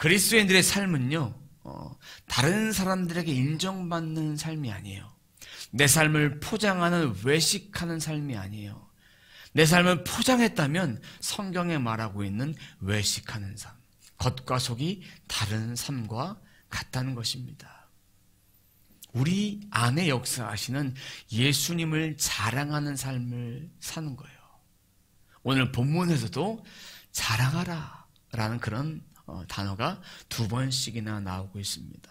그리스도인들의 삶은요, 다른 사람들에게 인정받는 삶이 아니에요. 내 삶을 포장하는, 외식하는 삶이 아니에요. 내 삶을 포장했다면 성경에 말하고 있는 외식하는 삶, 겉과 속이 다른 삶과 같다는 것입니다. 우리 안에 역사하시는 예수님을 자랑하는 삶을 사는 거예요. 오늘 본문에서도 자랑하라 라는 그런 단어가 2번씩이나 나오고 있습니다.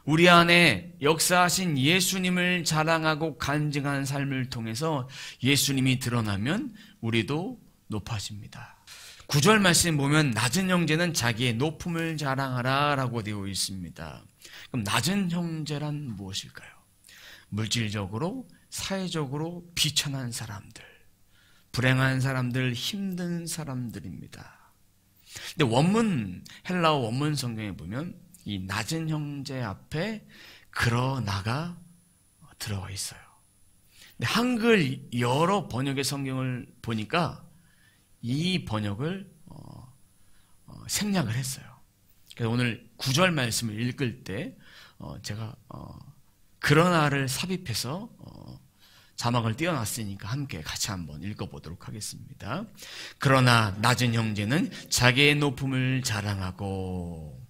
우리 안에 역사하신 예수님을 자랑하고 간증하는 삶을 통해서 예수님이 드러나면 우리도 높아집니다. 9절 말씀 보면 낮은 형제는 자기의 높음을 자랑하라 라고 되어 있습니다. 그럼 낮은 형제란 무엇일까요? 물질적으로, 사회적으로 비천한 사람들, 불행한 사람들, 힘든 사람들입니다. 근데 헬라어 원문 성경에 보면 이 낮은 형제 앞에 그러나가 들어가 있어요. 근데 한글 여러 번역의 성경을 보니까 이 번역을 생략을 했어요. 그래서 오늘 9절 말씀을 읽을 때 제가 그러나를 삽입해서 자막을 띄워놨으니까 함께 같이 한번 읽어보도록 하겠습니다. 그러나 낮은 형제는 자기의 높음을 자랑하고,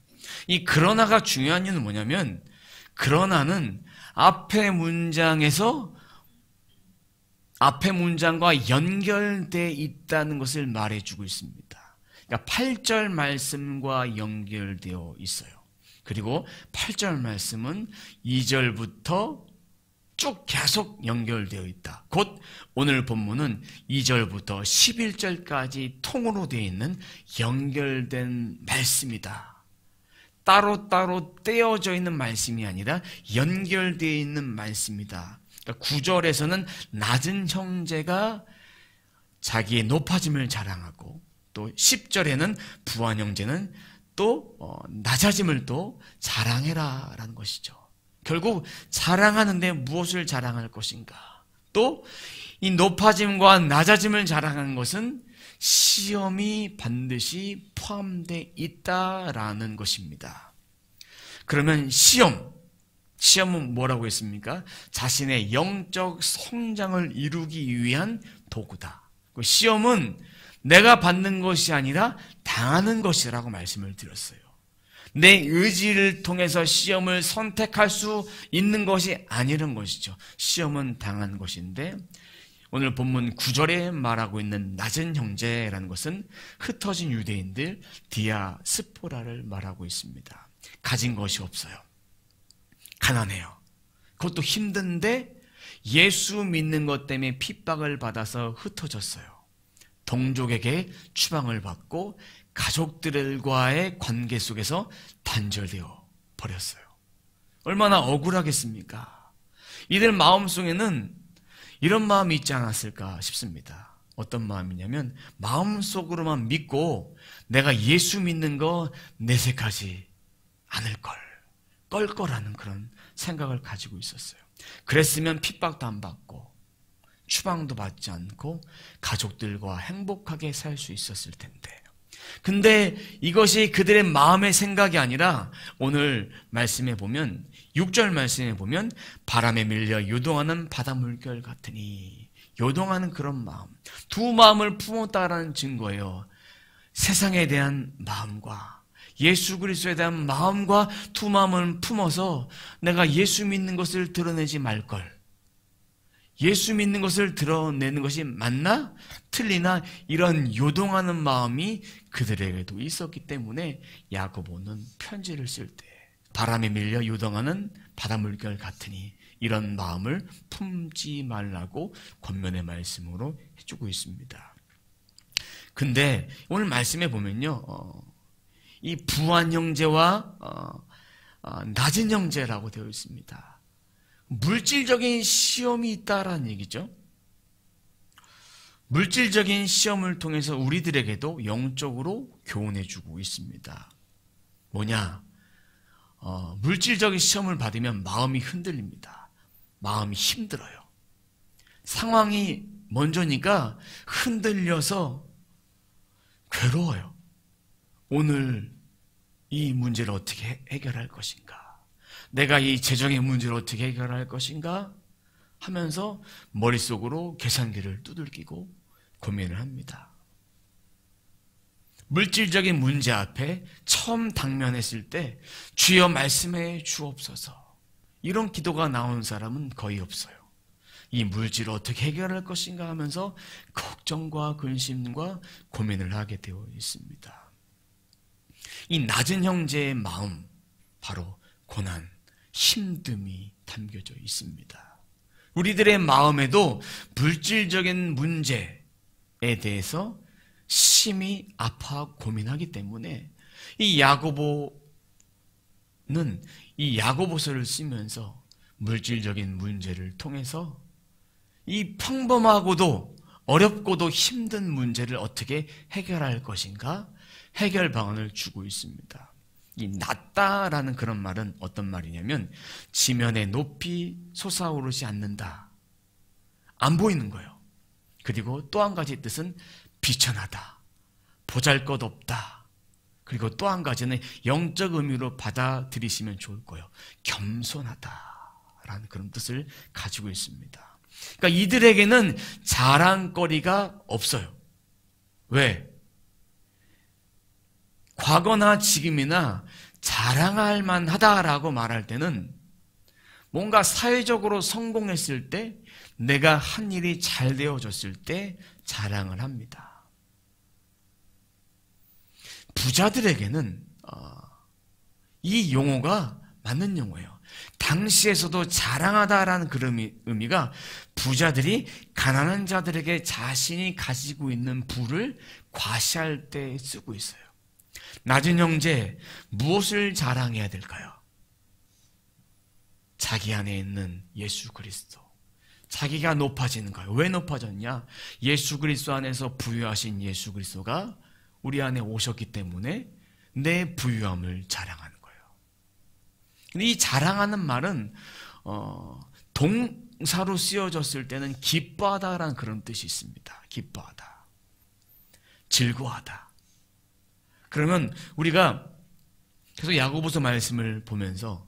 이 그러나가 중요한 이유는 뭐냐면, 그러나는 앞의 문장과 연결되어 있다는 것을 말해주고 있습니다. 그러니까 8절 말씀과 연결되어 있어요. 그리고 8절 말씀은 2절부터 쭉 계속 연결되어 있다. 곧 오늘 본문은 2절부터 11절까지 통으로 되어 있는 연결된 말씀이다. 따로따로 떼어져 있는 말씀이 아니라 연결되어 있는 말씀이다. 그러니까 9절에서는 낮은 형제가 자기의 높아짐을 자랑하고, 또 10절에는 부한 형제는 또 낮아짐을 또 자랑해라 라는 것이죠. 결국 자랑하는데 무엇을 자랑할 것인가? 또 이 높아짐과 낮아짐을 자랑하는 것은 시험이 반드시 포함되어 있다라는 것입니다. 그러면 시험은 뭐라고 했습니까? 자신의 영적 성장을 이루기 위한 도구다. 시험은 내가 받는 것이 아니라 당하는 것이라고 말씀을 드렸어요. 내 의지를 통해서 시험을 선택할 수 있는 것이 아니란 것이죠. 시험은 당한 것인데, 오늘 본문 9절에 말하고 있는 낮은 형제라는 것은 흩어진 유대인들 디아스포라를 말하고 있습니다. 가진 것이 없어요. 가난해요. 그것도 힘든데 예수 믿는 것 때문에 핍박을 받아서 흩어졌어요. 동족에게 추방을 받고 가족들과의 관계 속에서 단절되어 버렸어요. 얼마나 억울하겠습니까? 이들 마음속에는 이런 마음이 있지 않았을까 싶습니다. 어떤 마음이냐면, 마음속으로만 믿고 내가 예수 믿는 거 내색하지 않을 걸 거라는 그런 생각을 가지고 있었어요. 그랬으면 핍박도 안 받고 추방도 받지 않고 가족들과 행복하게 살 수 있었을 텐데, 근데 이것이 그들의 마음의 생각이 아니라 오늘 말씀에 보면, 6절 말씀에 보면 바람에 밀려 요동하는 바닷물결 같으니, 요동하는 그런 마음, 두 마음을 품었다라는 증거예요. 세상에 대한 마음과 예수 그리스도에 대한 마음과 두 마음을 품어서 내가 예수 믿는 것을 드러내지 말걸, 예수 믿는 것을 드러내는 것이 맞나? 틀리나? 이런 요동하는 마음이 그들에게도 있었기 때문에 야고보는 편지를 쓸 때 바람에 밀려 요동하는 바닷물결 같으니 이런 마음을 품지 말라고 권면의 말씀으로 해주고 있습니다. 근데 오늘 말씀에 보면요, 이 부한 형제와 낮은 형제라고 되어 있습니다. 물질적인 시험이 있다라는 얘기죠. 물질적인 시험을 통해서 우리들에게도 영적으로 교훈해주고 있습니다. 뭐냐? 물질적인 시험을 받으면 마음이 흔들립니다. 마음이 힘들어요. 상황이 먼저니까 흔들려서 괴로워요. 오늘 이 문제를 어떻게 해결할 것인가? 내가 이 재정의 문제를 어떻게 해결할 것인가? 하면서 머릿속으로 계산기를 두들기고 고민을 합니다. 물질적인 문제 앞에 처음 당면했을 때 주여 말씀해 주옵소서, 이런 기도가 나온 사람은 거의 없어요. 이 물질을 어떻게 해결할 것인가 하면서 걱정과 근심과 고민을 하게 되어 있습니다. 이 낮은 형제의 마음, 바로 고난, 힘듦이 담겨져 있습니다. 우리들의 마음에도 물질적인 문제에 대해서 심히 아파 고민하기 때문에 이 야고보는 이 야고보서를 쓰면서 물질적인 문제를 통해서 이 평범하고도 어렵고도 힘든 문제를 어떻게 해결할 것인가 해결 방안을 주고 있습니다. 이 낮다라는 그런 말은 어떤 말이냐면 지면에 높이 솟아오르지 않는다, 안 보이는 거예요. 그리고 또 한 가지 뜻은 비천하다, 보잘것없다. 그리고 또 한 가지는 영적 의미로 받아들이시면 좋을 거예요. 겸손하다라는 그런 뜻을 가지고 있습니다. 그러니까 이들에게는 자랑거리가 없어요. 왜? 과거나 지금이나 자랑할 만하다라고 말할 때는 뭔가 사회적으로 성공했을 때, 내가 한 일이 잘 되어졌을 때 자랑을 합니다. 부자들에게는 이 용어가 맞는 용어예요. 당시에서도 자랑하다라는 그런 의미가 부자들이 가난한 자들에게 자신이 가지고 있는 부를 과시할 때 쓰고 있어요. 낮은 형제, 무엇을 자랑해야 될까요? 자기 안에 있는 예수 그리스도. 자기가 높아지는 거예요. 왜 높아졌냐? 예수 그리스도 안에서 부유하신 예수 그리스도가 우리 안에 오셨기 때문에 내 부유함을 자랑하는 거예요. 근데 이 자랑하는 말은 동사로 쓰여졌을 때는 기뻐하다라는 그런 뜻이 있습니다. 기뻐하다, 즐거워하다. 그러면 우리가 계속 야고보서 말씀을 보면서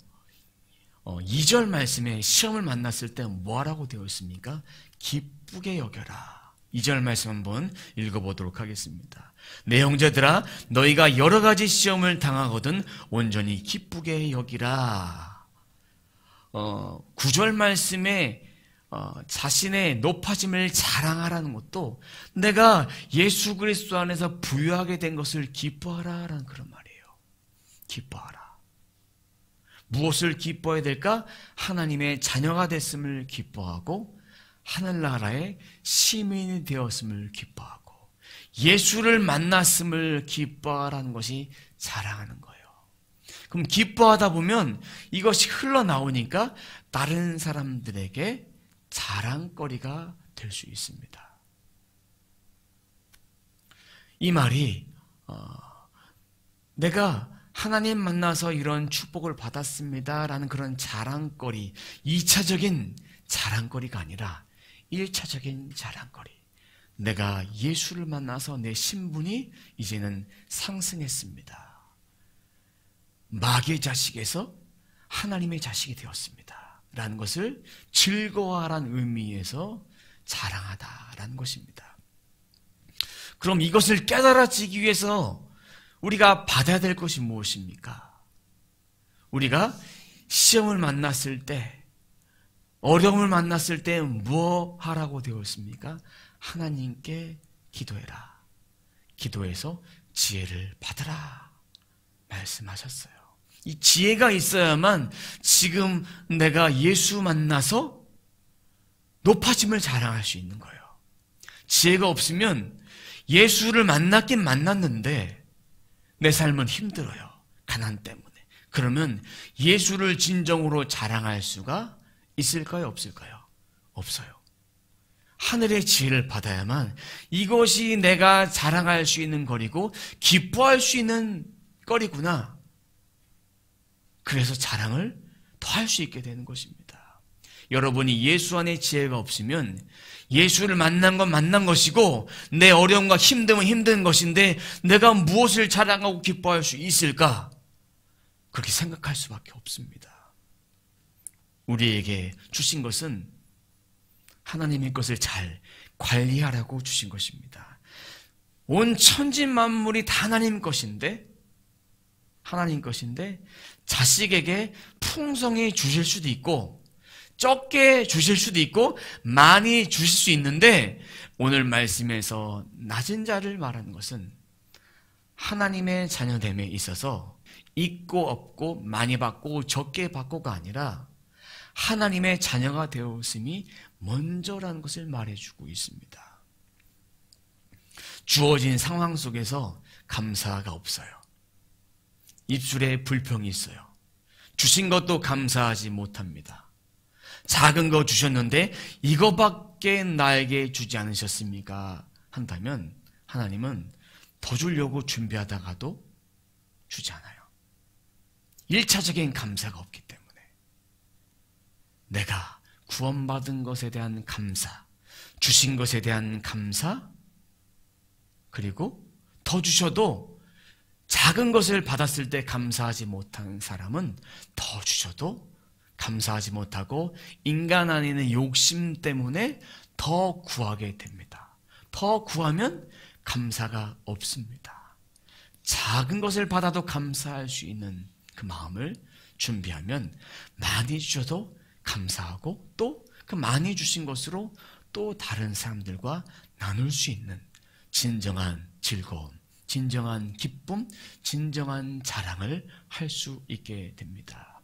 2절 말씀에 시험을 만났을 때 뭐하라고 되어 있습니까? 기쁘게 여겨라. 2절 말씀 한번 읽어보도록 하겠습니다. 내 형제들아, 너희가 여러 가지 시험을 당하거든 온전히 기쁘게 여기라. 9절 말씀에 자신의 높아짐을 자랑하라는 것도 내가 예수 그리스도 안에서 부유하게 된 것을 기뻐하라라는 그런 말이에요. 기뻐하라. 무엇을 기뻐해야 될까? 하나님의 자녀가 됐음을 기뻐하고 하늘나라의 시민이 되었음을 기뻐하고 예수를 만났음을 기뻐하라는 것이 자랑하는 거예요. 그럼 기뻐하다 보면 이것이 흘러나오니까 다른 사람들에게 자랑거리가 될 수 있습니다. 이 말이 내가 하나님 만나서 이런 축복을 받았습니다라는 그런 자랑거리, 2차적인 자랑거리가 아니라 1차적인 자랑거리. 내가 예수를 만나서 내 신분이 이제는 상승했습니다. 마귀의 자식에서 하나님의 자식이 되었습니다. 라는 것을 즐거워하라는 의미에서 자랑하다라는 것입니다. 그럼 이것을 깨달아지기 위해서 우리가 받아야 될 것이 무엇입니까? 우리가 시험을 만났을 때, 어려움을 만났을 때 뭐 하라고 되어 있습니까? 하나님께 기도해라. 기도해서 지혜를 받으라 말씀하셨어요. 이 지혜가 있어야만 지금 내가 예수 만나서 높아짐을 자랑할 수 있는 거예요. 지혜가 없으면 예수를 만났긴 만났는데 내 삶은 힘들어요. 가난 때문에. 그러면 예수를 진정으로 자랑할 수가 있을까요? 없을까요? 없어요. 하늘의 지혜를 받아야만 이것이 내가 자랑할 수 있는 거리고 기뻐할 수 있는 거리구나. 그래서 자랑을 더 할 수 있게 되는 것입니다. 여러분이 예수 안에 지혜가 없으면 예수를 만난 건 만난 것이고 내 어려움과 힘듦은 힘든 것인데 내가 무엇을 자랑하고 기뻐할 수 있을까? 그렇게 생각할 수밖에 없습니다. 우리에게 주신 것은 하나님의 것을 잘 관리하라고 주신 것입니다. 온 천지 만물이 다 하나님 것인데 자식에게 풍성히 주실 수도 있고 적게 주실 수도 있고 많이 주실 수 있는데, 오늘 말씀에서 낮은 자를 말하는 것은 하나님의 자녀됨에 있어서 있고 없고 많이 받고 적게 받고가 아니라 하나님의 자녀가 되었음이 먼저라는 것을 말해주고 있습니다. 주어진 상황 속에서 감사가 없어요. 입술에 불평이 있어요. 주신 것도 감사하지 못합니다. 작은 거 주셨는데 이거밖에 나에게 주지 않으셨습니까? 한다면 하나님은 더 주려고 준비하다가도 주지 않아요. 1차적인 감사가 없기 때문에 내가 구원받은 것에 대한 감사, 주신 것에 대한 감사, 그리고 더 주셔도 작은 것을 받았을 때 감사하지 못한 사람은 더 주셔도 감사하지 못하고 인간 안에 있는 욕심 때문에 더 구하게 됩니다. 더 구하면 감사가 없습니다. 작은 것을 받아도 감사할 수 있는 그 마음을 준비하면 많이 주셔도 감사하고 또 그 많이 주신 것으로 또 다른 사람들과 나눌 수 있는 진정한 즐거움, 진정한 기쁨, 진정한 자랑을 할 수 있게 됩니다.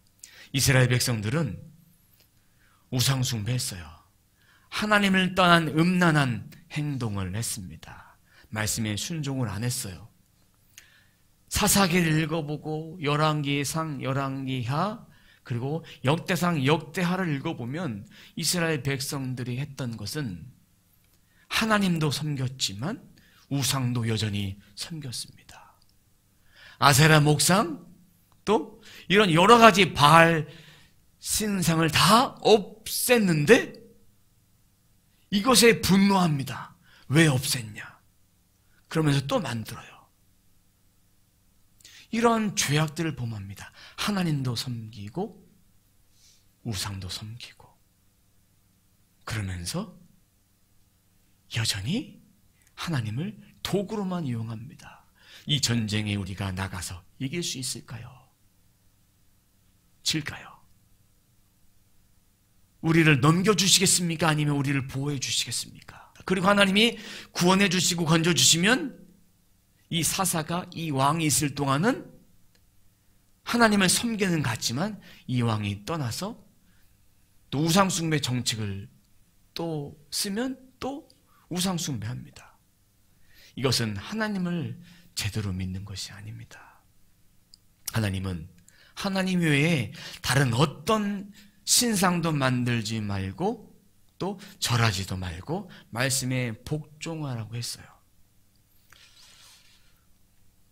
이스라엘 백성들은 우상 숭배했어요. 하나님을 떠난 음란한 행동을 했습니다. 말씀에 순종을 안 했어요. 사사기를 읽어보고 열왕기상, 열왕기하, 그리고 역대상, 역대하를 읽어보면 이스라엘 백성들이 했던 것은 하나님도 섬겼지만 우상도 여전히 섬겼습니다. 아세라 목상, 또 이런 여러 가지 바알 신상을 다 없앴는데 이것에 분노합니다. 왜 없앴냐? 그러면서 또 만들어요. 이런 죄악들을 범합니다. 하나님도 섬기고 우상도 섬기고 그러면서 여전히 하나님을 도구로만 이용합니다. 이 전쟁에 우리가 나가서 이길 수 있을까요? 질까요? 우리를 넘겨주시겠습니까? 아니면 우리를 보호해 주시겠습니까? 그리고 하나님이 구원해 주시고 건져주시면 이 사사가, 이 왕이 있을 동안은 하나님을 섬기는 것 같지만 이 왕이 떠나서 또 우상숭배 정책을 또 쓰면 또 우상숭배합니다. 이것은 하나님을 제대로 믿는 것이 아닙니다. 하나님은 하나님 외에 다른 어떤 신상도 만들지 말고 또 절하지도 말고 말씀에 복종하라고 했어요.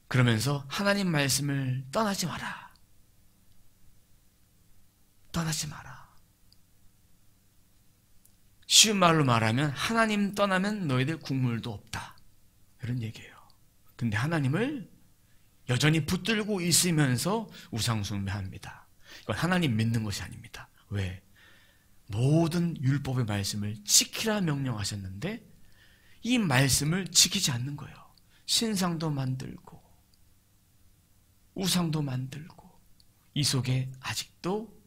그러면서 하나님 말씀을 떠나지 마라. 떠나지 마라. 쉬운 말로 말하면 하나님 떠나면 너희들 국물도 없다. 이런 얘기예요. 근데 하나님을 여전히 붙들고 있으면서 우상숭배합니다. 이건 하나님 믿는 것이 아닙니다. 왜? 모든 율법의 말씀을 지키라 명령하셨는데 이 말씀을 지키지 않는 거예요. 신상도 만들고 우상도 만들고 이 속에 아직도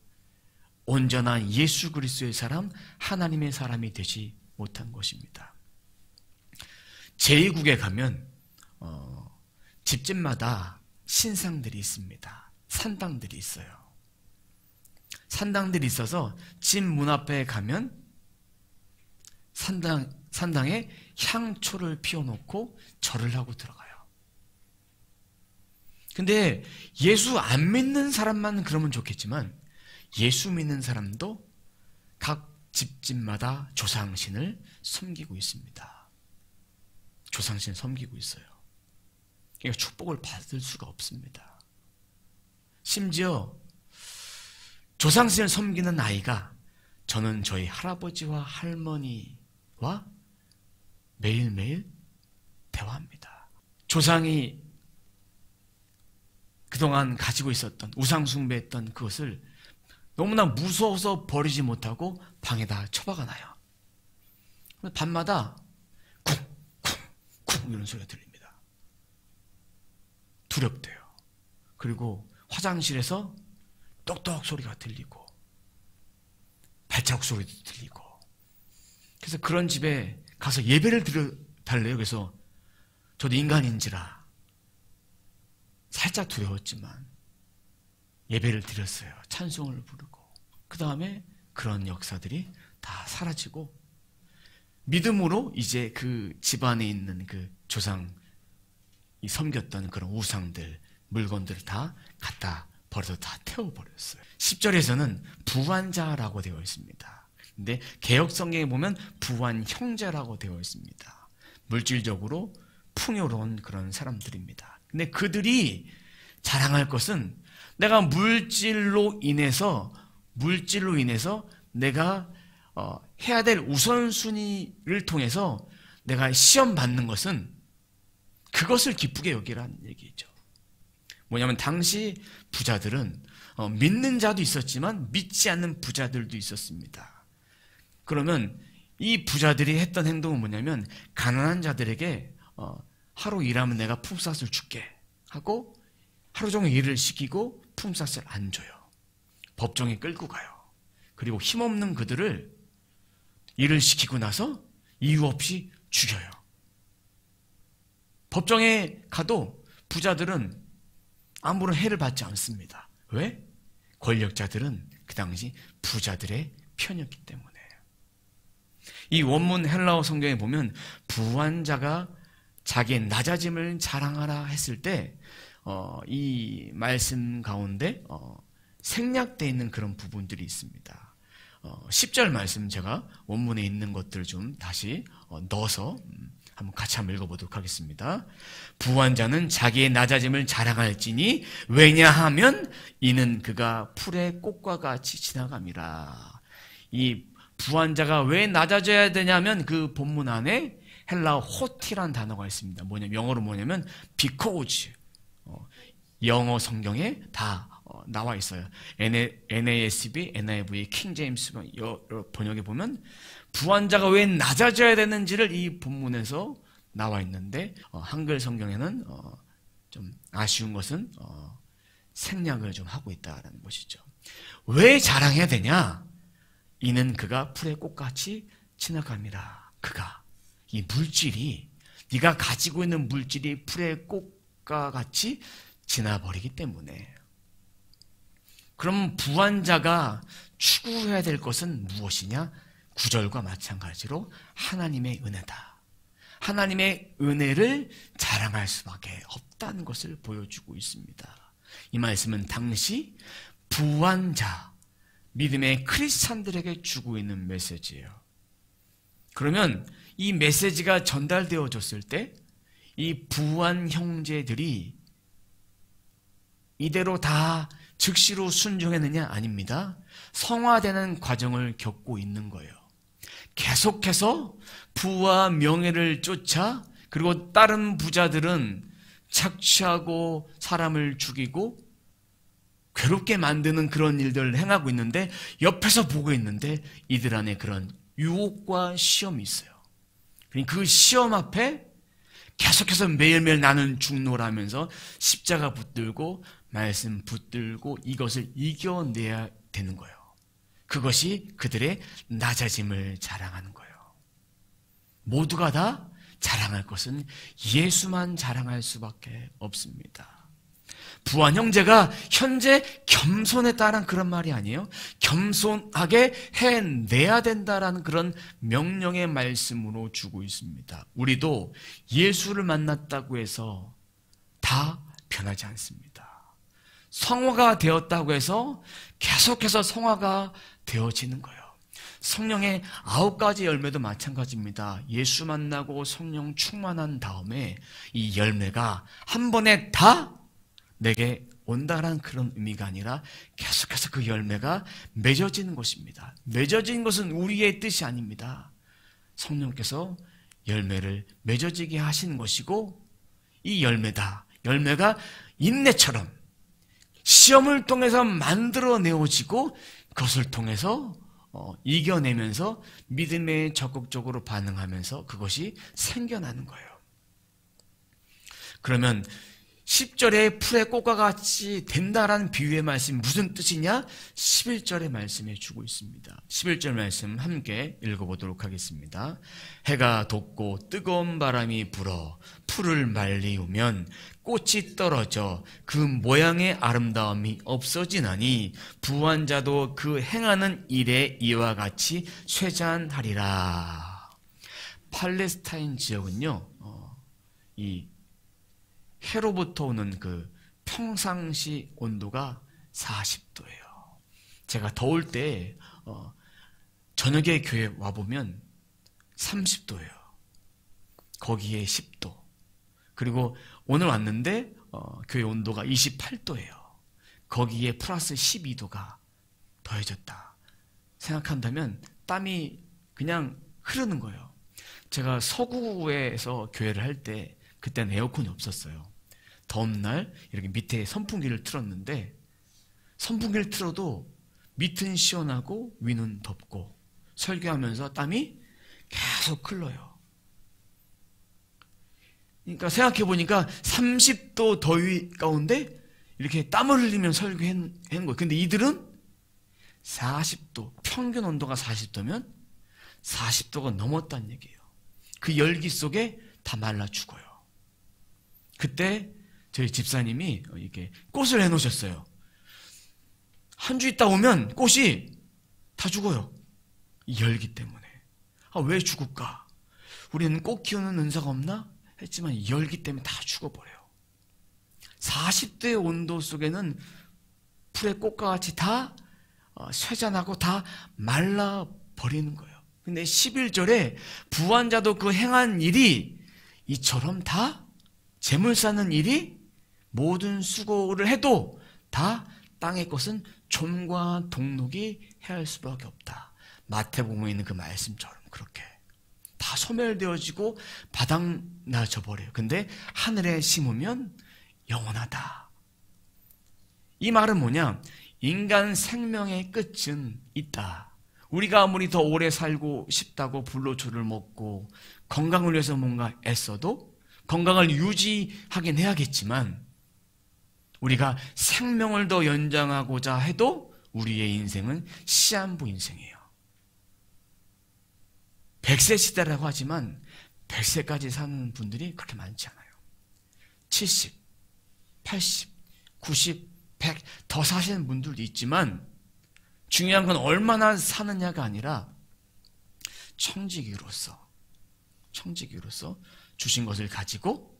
온전한 예수 그리스도의 사람, 하나님의 사람이 되지 못한 것입니다. 제2국에 가면 집집마다 신상들이 있습니다. 산당들이 있어요. 산당들이 있어서 집 문 앞에 가면 산당에 향초를 피워놓고 절을 하고 들어가요. 근데 예수 안 믿는 사람만 그러면 좋겠지만 예수 믿는 사람도 각 집집마다 조상신을 섬기고 있습니다. 조상신 섬기고 있어요. 그러니까 축복을 받을 수가 없습니다. 심지어 조상신을 섬기는 아이가 저는 저희 할아버지와 할머니와 매일매일 대화합니다. 조상이 그동안 가지고 있었던 우상 숭배했던 그것을 너무나 무서워서 버리지 못하고 방에다 처박아놔요. 밤마다 쿵쿵쿵 이런 소리가 들립니다. 두렵대요. 그리고 화장실에서 똑똑 소리가 들리고 발자국 소리도 들리고, 그래서 그런 집에 가서 예배를 드려달래요. 그래서 저도 인간인지라 살짝 두려웠지만 예배를 드렸어요. 찬송을 부르고. 그 다음에 그런 역사들이 다 사라지고 믿음으로 이제 그 집안에 있는 그 조상 이 섬겼던 그런 우상들, 물건들을 다 갖다 버려서 다 태워버렸어요. 10절에서는 부환자라고 되어 있습니다. 근데 개역 성경에 보면 부환 형제라고 되어 있습니다. 물질적으로 풍요로운 그런 사람들입니다. 근데 그들이 자랑할 것은 내가 물질로 인해서 내가 해야 될 우선순위를 통해서 내가 시험 받는 것은 그것을 기쁘게 여기라는 얘기죠. 뭐냐면 당시 부자들은 믿는 자도 있었지만 믿지 않는 부자들도 있었습니다. 그러면 이 부자들이 했던 행동은 뭐냐면 가난한 자들에게 하루 일하면 내가 품삯을 줄게 하고 하루 종일 일을 시키고 품삯을 안 줘요. 법정에 끌고 가요. 그리고 힘없는 그들을 일을 시키고 나서 이유 없이 죽여요. 법정에 가도 부자들은 아무런 해를 받지 않습니다. 왜? 권력자들은 그 당시 부자들의 편이었기 때문에. 이 원문 헬라어 성경에 보면 부환자가 자기의 낮아짐을 자랑하라 했을 때 이 말씀 가운데 생략되어 있는 그런 부분들이 있습니다. 10절 말씀 제가 원문에 있는 것들을 좀 다시 넣어서 같이 한번 읽어보도록 하겠습니다. 부환자는 자기의 낮아짐을 자랑할지니 왜냐하면 이는 그가 풀의 꽃과 같이 지나감이라. 이 부환자가 왜 낮아져야 되냐면 그 본문 안에 헬라어 호티란 단어가 있습니다. 영어로 뭐냐면 because. 영어 성경에 다 나와 있어요. NASB, NIV, 킹제임스 번역에 보면 부환자가 왜 낮아져야 되는지를 이 본문에서 나와 있는데 한글 성경에는 좀 아쉬운 것은 생략을 좀 하고 있다는 것이죠. 왜 자랑해야 되냐? 이는 그가 풀의 꽃같이 지나갑니다. 그가 이 물질이 네가 가지고 있는 물질이 풀의 꽃과 같이 지나버리기 때문에. 그럼 부환자가 추구해야 될 것은 무엇이냐? 9절과 마찬가지로 하나님의 은혜다. 하나님의 은혜를 자랑할 수밖에 없다는 것을 보여주고 있습니다. 이 말씀은 당시 부환자, 믿음의 크리스찬들에게 주고 있는 메시지예요. 그러면 이 메시지가 전달되어졌을 때 이 부환 형제들이 이대로 다 즉시로 순종했느냐? 아닙니다. 성화되는 과정을 겪고 있는 거예요. 계속해서 부와 명예를 쫓아, 그리고 다른 부자들은 착취하고 사람을 죽이고 괴롭게 만드는 그런 일들을 행하고 있는데 옆에서 보고 있는데 이들 안에 그런 유혹과 시험이 있어요. 그 시험 앞에 계속해서 매일매일 나는 죽노라면서 십자가 붙들고 말씀 붙들고 이것을 이겨내야 되는 거예요. 그것이 그들의 낮아짐을 자랑하는 거예요. 모두가 다 자랑할 것은 예수만 자랑할 수밖에 없습니다. 부한 형제가 현재 겸손했다는 그런 말이 아니에요. 겸손하게 해내야 된다라는 그런 명령의 말씀으로 주고 있습니다. 우리도 예수를 만났다고 해서 다 변하지 않습니다. 성화가 되었다고 해서 계속해서 성화가 되어지는 거예요. 성령의 9가지 열매도 마찬가지입니다. 예수 만나고 성령 충만한 다음에 이 열매가 한 번에 다 내게 온다라는 그런 의미가 아니라 계속해서 그 열매가 맺어지는 것입니다. 맺어진 것은 우리의 뜻이 아닙니다. 성령께서 열매를 맺어지게 하시는 것이고 이 열매가 인내처럼 시험을 통해서 만들어내어지고 그것을 통해서 이겨내면서 믿음에 적극적으로 반응하면서 그것이 생겨나는 거예요. 그러면 10절에 풀의 꽃과 같이 된다라는 비유의 말씀이 무슨 뜻이냐? 11절의 말씀에 주고 있습니다. 11절 말씀 함께 읽어보도록 하겠습니다. 해가 돋고 뜨거운 바람이 불어 풀을 말리우면 꽃이 떨어져 그 모양의 아름다움이 없어지나니 부한 자도 그 행하는 일에 이와 같이 쇠잔하리라. 팔레스타인 지역은요, 이 해로부터 오는 그 평상시 온도가 40도예요. 제가 더울 때 저녁에 교회 와보면 30도예요. 거기에 10도. 그리고 오늘 왔는데 교회 온도가 28도예요. 거기에 플러스 12도가 더해졌다 생각한다면 땀이 그냥 흐르는 거예요. 제가 서구에서 교회를 할 때 그때는 에어컨이 없었어요. 더운 날 이렇게 밑에 선풍기를 틀었는데 선풍기를 틀어도 밑은 시원하고 위는 덥고 설교하면서 땀이 계속 흘러요. 그러니까 생각해보니까 30도 더위 가운데 이렇게 땀을 흘리면 설교한 거예요. 근데 이들은 40도, 평균 온도가 40도면 40도가 넘었다는 얘기예요. 그 열기 속에 다 말라 죽어요. 그때 저희 집사님이 이렇게 꽃을 해놓으셨어요. 한 주 있다 오면 꽃이 다 죽어요. 이 열기 때문에. 왜 죽을까? 우리는 꽃 키우는 은사가 없나? 했지만 이 열기 때문에 다 죽어버려요. 40도의 온도 속에는 풀의 꽃과 같이 다 쇠잔하고 다 말라버리는 거예요. 근데 11절에 부한 자도 그 행한 일이 이처럼 다 재물 쌓는 일이 모든 수고를 해도 다 땅의 것은 좀과 동록이 해할 수밖에 없다. 마태복음에 있는 그 말씀처럼 그렇게 다 소멸되어지고 바닥나져 버려요. 근데 하늘에 심으면 영원하다. 이 말은 뭐냐? 인간 생명의 끝은 있다. 우리가 아무리 더 오래 살고 싶다고 불로초를 먹고 건강을 위해서 뭔가 애써도 건강을 유지하긴 해야겠지만 우리가 생명을 더 연장하고자 해도 우리의 인생은 시한부 인생이에요. 100세 시대라고 하지만 100세까지 사는 분들이 그렇게 많지 않아요. 70, 80, 90, 100 더 사시는 분들도 있지만 중요한 건 얼마나 사느냐가 아니라 청지기로서 주신 것을 가지고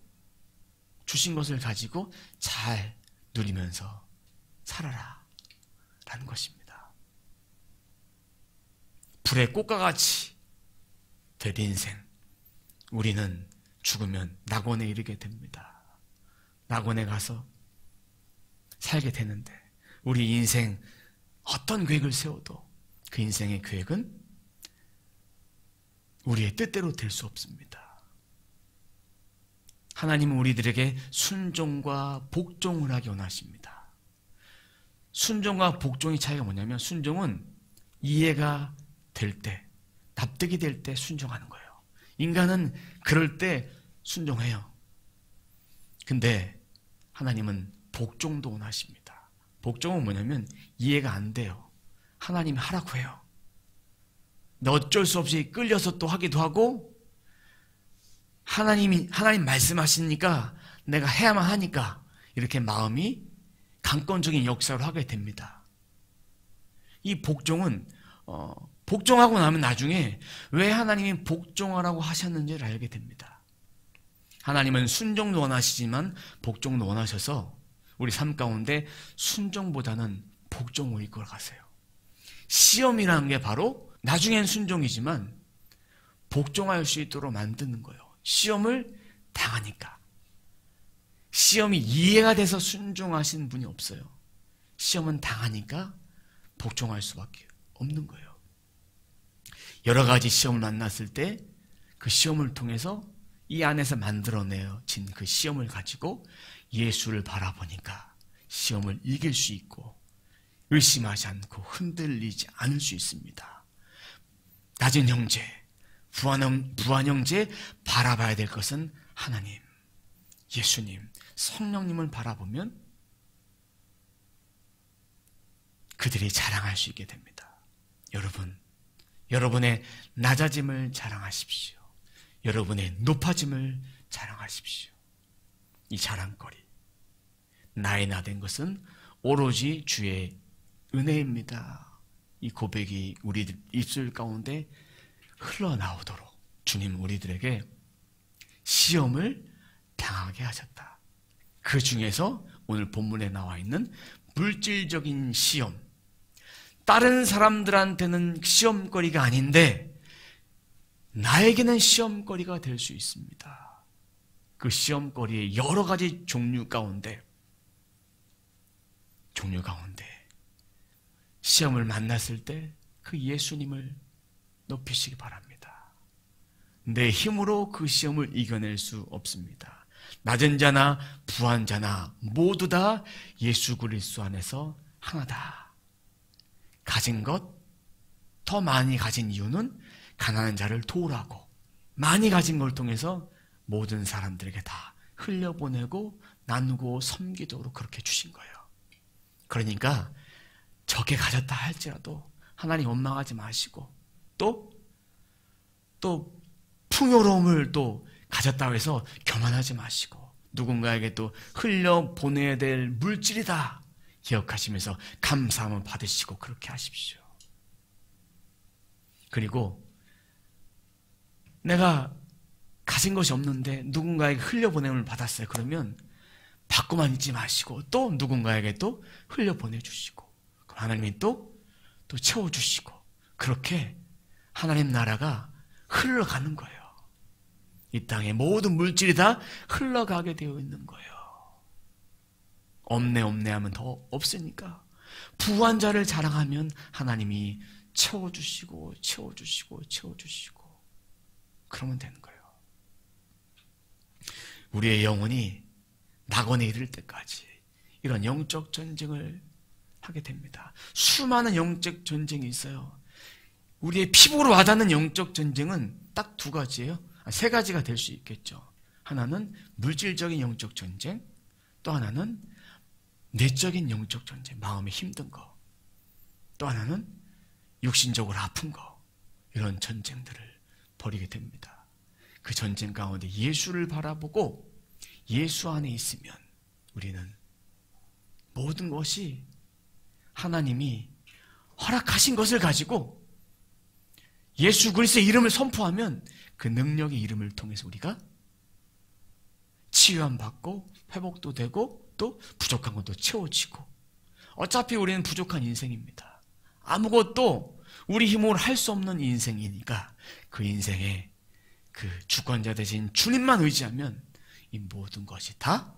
잘 누리면서 살아라 라는 것입니다. 불의 꽃과 같이 될 인생, 우리는 죽으면 낙원에 이르게 됩니다. 낙원에 가서 살게 되는데 우리 인생 어떤 계획을 세워도 그 인생의 계획은 우리의 뜻대로 될 수 없습니다. 하나님은 우리들에게 순종과 복종을 하기 원하십니다. 순종과 복종의 차이가 뭐냐면 순종은 이해가 될 때, 납득이 될 때 순종하는 거예요. 인간은 그럴 때 순종해요. 근데 하나님은 복종도 원하십니다. 복종은 뭐냐면 이해가 안 돼요. 하나님이 하라고 해요. 근데 어쩔 수 없이 끌려서 또 하기도 하고 하나님 말씀하시니까 내가 해야만 하니까 이렇게 마음이 강권적인 역사를 하게 됩니다. 이 복종은 복종하고 나면 나중에 왜 하나님이 복종하라고 하셨는지를 알게 됩니다. 하나님은 순종도 원하시지만 복종도 원하셔서 우리 삶 가운데 순종보다는 복종을 이끌어 가세요. 시험이라는 게 바로 나중엔 순종이지만 복종할 수 있도록 만드는 거예요. 시험을 당하니까. 시험이 이해가 돼서 순종하신 분이 없어요. 시험은 당하니까 복종할 수밖에 없는 거예요. 여러 가지 시험을 만났을 때 그 시험을 통해서 이 안에서 만들어내어진 그 시험을 가지고 예수를 바라보니까 시험을 이길 수 있고 의심하지 않고 흔들리지 않을 수 있습니다. 낮은 형제, 부한 형제 바라봐야 될 것은 하나님, 예수님, 성령님을 바라보면 그들이 자랑할 수 있게 됩니다. 여러분, 여러분의 낮아짐을 자랑하십시오. 여러분의 높아짐을 자랑하십시오. 이 자랑거리, 나의 나된 것은 오로지 주의 은혜입니다. 이 고백이 우리 입술 가운데 흘러나오도록 주님 우리들에게 시험을 당하게 하셨다. 그 중에서 오늘 본문에 나와 있는 물질적인 시험, 다른 사람들한테는 시험거리가 아닌데 나에게는 시험거리가 될 수 있습니다. 그 시험거리의 여러 가지 종류 가운데 시험을 만났을 때 그 예수님을 높이시기 바랍니다. 내 힘으로 그 시험을 이겨낼 수 없습니다. 낮은 자나 부한 자나 모두 다 예수 그리스도 안에서 하나다. 가진 것, 더 많이 가진 이유는 가난한 자를 도우라고, 많이 가진 걸 통해서 모든 사람들에게 다 흘려보내고 나누고 섬기도록 그렇게 주신 거예요. 그러니까 적게 가졌다 할지라도 하나님 원망하지 마시고 또 풍요로움을 또 가졌다고 해서 교만하지 마시고 누군가에게 또 흘려보내야 될 물질이다 기억하시면서 감사함을 받으시고 그렇게 하십시오. 그리고 내가 가진 것이 없는데 누군가에게 흘려보냄을 받았어요. 그러면 받고만 있지 마시고 또 누군가에게 또 흘려보내주시고 그럼 하나님이 또 채워주시고 그렇게 하나님 나라가 흘러가는 거예요. 이 땅의 모든 물질이 다 흘러가게 되어 있는 거예요. 없네 하면 더 없으니까 부한 자를 자랑하면 하나님이 채워주시고 그러면 되는 거예요. 우리의 영혼이 낙원에 이를 때까지 이런 영적 전쟁을 하게 됩니다. 수많은 영적 전쟁이 있어요. 우리의 피부로 와닿는 영적 전쟁은 딱 두 가지예요. 세 가지가 될 수 있겠죠. 하나는 물질적인 영적 전쟁, 또 하나는 내적인 영적 전쟁, 마음이 힘든 거, 또 하나는 육신적으로 아픈 거, 이런 전쟁들을 벌이게 됩니다. 그 전쟁 가운데 예수를 바라보고 예수 안에 있으면 우리는 모든 것이 하나님이 허락하신 것을 가지고 예수 그리스도의 이름을 선포하면 그 능력의 이름을 통해서 우리가 치유함 받고 회복도 되고 또 부족한 것도 채워지고 어차피 우리는 부족한 인생입니다. 아무것도 우리 힘으로 할 수 없는 인생이니까 그 인생에 그 주권자 되신 주님만 의지하면 이 모든 것이 다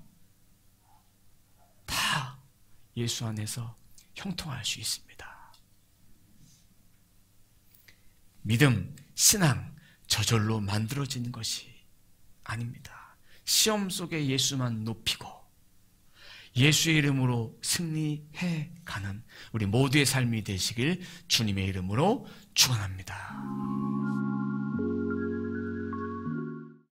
예수 안에서 형통할 수 있습니다. 믿음, 신앙, 저절로 만들어지는 것이 아닙니다. 시험 속에 예수만 높이고 예수의 이름으로 승리해 가는 우리 모두의 삶이 되시길 주님의 이름으로 축원합니다.